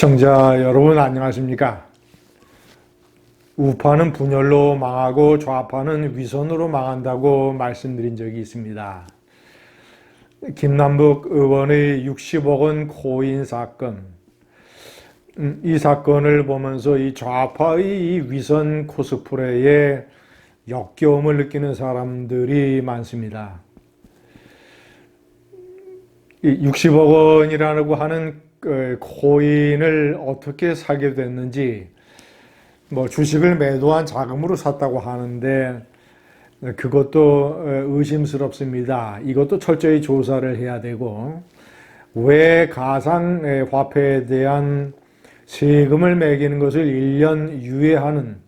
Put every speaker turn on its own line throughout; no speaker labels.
시청자 여러분 안녕하십니까? 우파는 분열로 망하고 좌파는 위선으로 망한다고 말씀드린 적이 있습니다. 김남북 의원의 60억 원 코인 사건, 이 사건을 보면서 이 좌파의 이 위선 코스프레에 역겨움을 느끼는 사람들이 많습니다. 이 60억 원이라고 하는 코인을 어떻게 사게 됐는지, 주식을 매도한 자금으로 샀다고 하는데 그것도 의심스럽습니다. 이것도 철저히 조사를 해야 되고, 왜 가상화폐에 대한 세금을 매기는 것을 1년 유예하는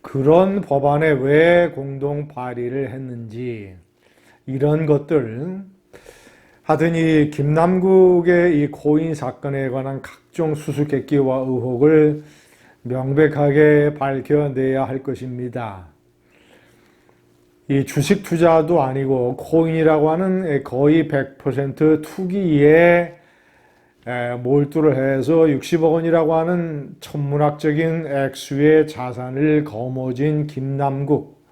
그런 법안에 왜 공동 발의를 했는지, 이런 것들, 하여튼 이 김남국의 이 코인 사건에 관한 각종 수수께끼와 의혹을 명백하게 밝혀내야 할 것입니다. 이 주식 투자도 아니고 코인이라고 하는 거의 100% 투기에 몰두를 해서 60억 원이라고 하는 천문학적인 액수의 자산을 거머쥔 김남국,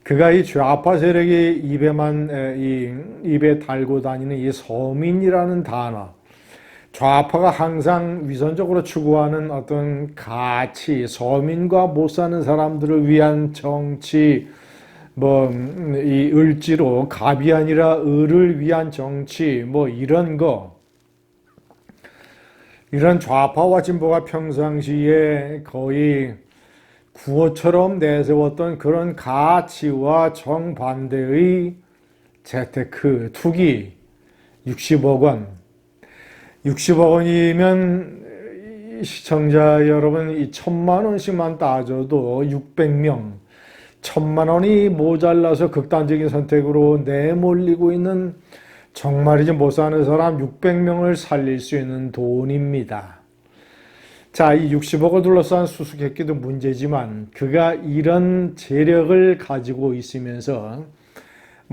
그가 이 좌파 세력이 입에 달고 다니는 이 서민이라는 단어, 좌파가 항상 위선적으로 추구하는 어떤 가치, 서민과 못 사는 사람들을 위한 정치, 이 을지로 갑이 아니라 을을 위한 정치, 이런 거, 이런 좌파와 진보가 평상시에 거의 구호처럼 내세웠던 그런 가치와 정반대의 재테크, 투기, 60억 원. 60억 원이면 시청자 여러분, 이 1,000만 원씩만 따져도 600명, 1,000만 원이 모자라서 극단적인 선택으로 내몰리고 있는, 정말이지 못 사는 사람 600명을 살릴 수 있는 돈입니다. 자, 이 60억을 둘러싼 수수께끼도 문제지만 그가 이런 재력을 가지고 있으면서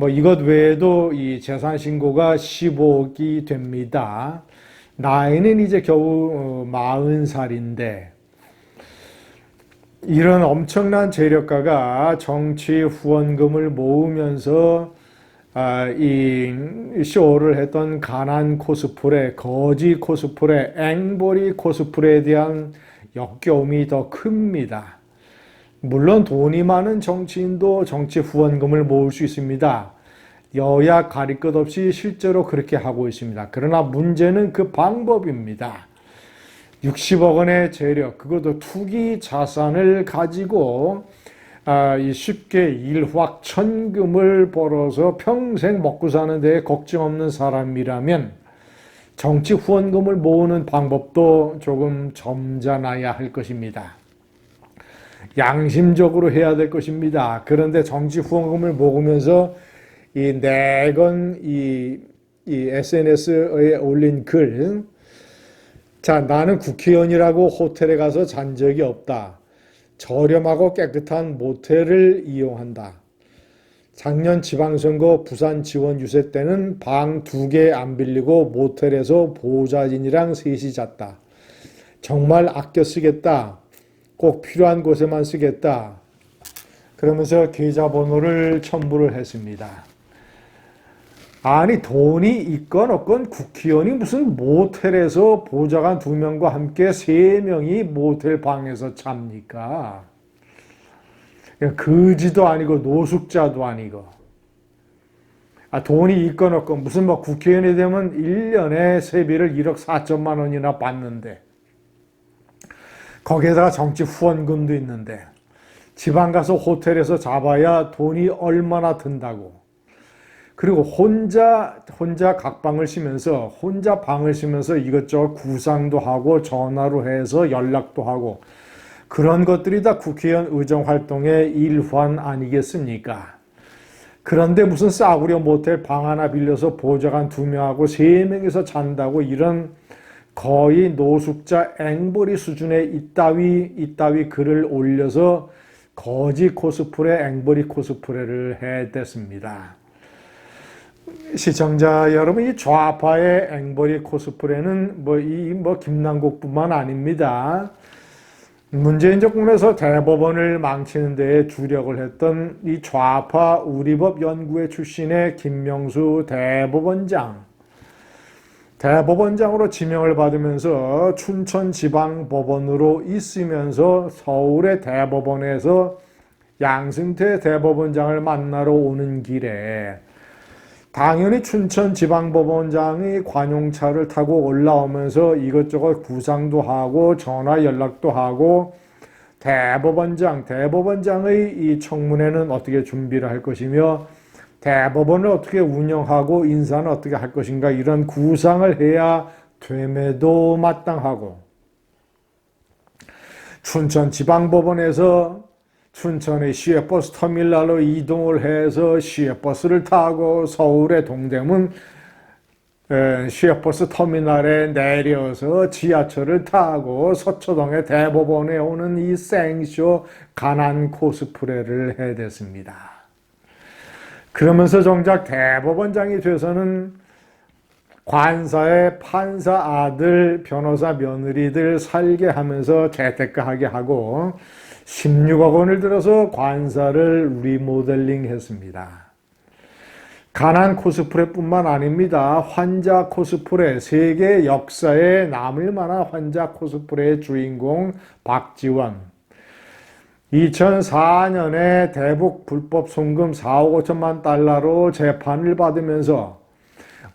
이것 외에도 이 재산 신고가 15억이 됩니다. 나이는 이제 겨우 40살인데 이런 엄청난 재력가가 정치 후원금을 모으면서 이 쇼를 했던 가난 코스프레, 거지 코스프레, 앵벌이 코스프레에 대한 역겨움이 더 큽니다. 물론 돈이 많은 정치인도 정치 후원금을 모을 수 있습니다. 여야 가릴 것 없이 실제로 그렇게 하고 있습니다. 그러나 문제는 그 방법입니다. 60억 원의 재력, 그것도 투기 자산을 가지고 쉽게 일확천금을 벌어서 평생 먹고 사는 데 걱정 없는 사람이라면 정치 후원금을 모으는 방법도 조금 점잖아야 할 것입니다. 양심적으로 해야 될 것입니다. 그런데 정치 후원금을 모으면서 이 SNS에 올린 글, 자, 나는 국회의원이라고 호텔에 가서 잔 적이 없다. 저렴하고 깨끗한 모텔을 이용한다. 작년 지방선거 부산 지원 유세 때는 방 2개 안 빌리고 모텔에서 보좌진이랑 셋이 잤다. 정말 아껴 쓰겠다. 꼭 필요한 곳에만 쓰겠다. 그러면서 계좌번호를 첨부를 했습니다. 아니, 돈이 있건 없건 국회의원이 무슨 모텔에서 보좌관 2명과 함께 3명이 모텔 방에서 잡니까? 거지도 아니고 노숙자도 아니고. 돈이 있건 없건 무슨 국회의원이 되면 1년에 세비를 1억 4천만 원이나 받는데, 거기에다가 정치 후원금도 있는데, 지방 가서 호텔에서 잡아야 돈이 얼마나 든다고. 그리고 혼자 각방을 쉬면서, 혼자 방을 쉬면서 이것저것 구상도 하고 전화로 해서 연락도 하고, 그런 것들이 다 국회의원 의정활동의 일환 아니겠습니까? 그런데 무슨 싸구려 모텔 방 하나 빌려서 보좌관 2명하고 3명이서 잔다고, 이런 거의 노숙자 앵벌이 수준의 이따위 글을 올려서 거지 코스프레, 앵벌이 코스프레를 해댔습니다. 시청자 여러분, 이 좌파의 앵벌이 코스프레는 김남국뿐만 아닙니다. 문재인 정권에서 대법원을 망치는 데에 주력을 했던 이 좌파 우리법 연구회 출신의 김명수 대법원장으로 지명을 받으면서 춘천지방법원으로 있으면서 서울의 대법원에서 양승태 대법원장을 만나러 오는 길에 당연히 춘천지방법원장이 관용차를 타고 올라오면서 이것저것 구상도 하고 전화 연락도 하고 대법원장의 이 청문회는 어떻게 준비를 할 것이며 대법원을 어떻게 운영하고 인사는 어떻게 할 것인가, 이런 구상을 해야 됨에도 마땅하고, 춘천지방법원에서 춘천의 시외버스 터미널로 이동을 해서 시외버스를 타고 서울의 동대문 시외버스 터미널에 내려서 지하철을 타고 서초동의 대법원에 오는 이 생쇼 가난 코스프레를 해댔습니다. 그러면서 정작 대법원장이 돼서는 관사의 판사 아들, 변호사 며느리들 살게 하면서 재테크하게 하고 16억 원을 들여서 관사를 리모델링 했습니다. 가난 코스프레뿐만 아닙니다. 환자 코스프레, 세계 역사에 남을 만한 환자 코스프레의 주인공 박지원. 2004년에 대북 불법 송금 4억 5천만 달러로 재판을 받으면서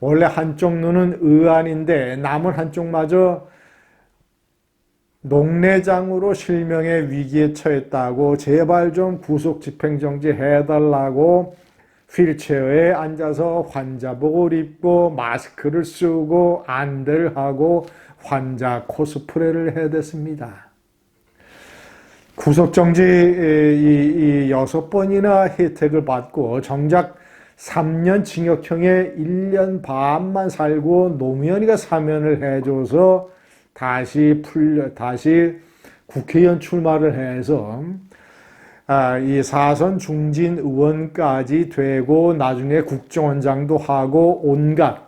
원래 한쪽 눈은 의안인데 남은 한쪽마저 녹내장으로 실명의 위기에 처했다고 제발 좀 구속 집행정지 해달라고 휠체어에 앉아서 환자복을 입고 마스크를 쓰고 안대를 하고 환자 코스프레를 해댔습니다. 구속정지 6번이나 혜택을 받고 정작 3년 징역형에 1년 반만 살고 노무현이가 사면을 해줘서 다시 국회의원 출마를 해서 이 사선 중진 의원까지 되고 나중에 국정원장도 하고 온갖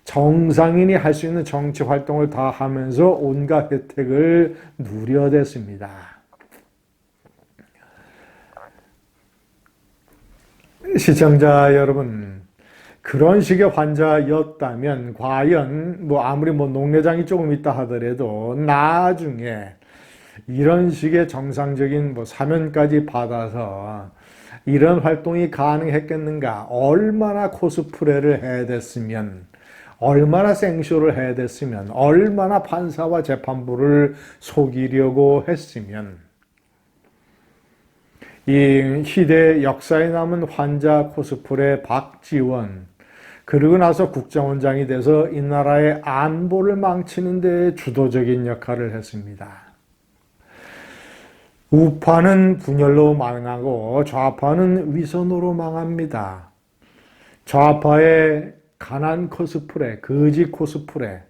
정상인이 할 수 있는 정치 활동을 다 하면서 온갖 혜택을 누려댔습니다. 시청자 여러분, 그런 식의 환자였다면 과연 아무리 녹내장이 조금 있다 하더라도 나중에 이런 식의 정상적인 사면까지 받아서 이런 활동이 가능했겠는가? 얼마나 코스프레를 해댔으면, 얼마나 생쇼를 해댔으면, 얼마나 판사와 재판부를 속이려고 했으면, 이 희대 역사에 남은 환자 코스프레 박지원, 그러고 나서 국정원장이 돼서 이 나라의 안보를 망치는 데 주도적인 역할을 했습니다. 우파는 분열로 망하고 좌파는 위선으로 망합니다. 좌파의 가난 코스프레, 거지 코스프레,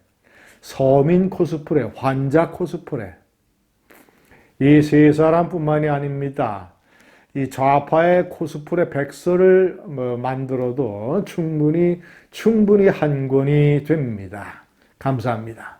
서민 코스프레, 환자 코스프레, 이 세 사람뿐만이 아닙니다. 이 좌파의 코스프레 백서를 만들어도 충분히 한 권이 됩니다. 감사합니다.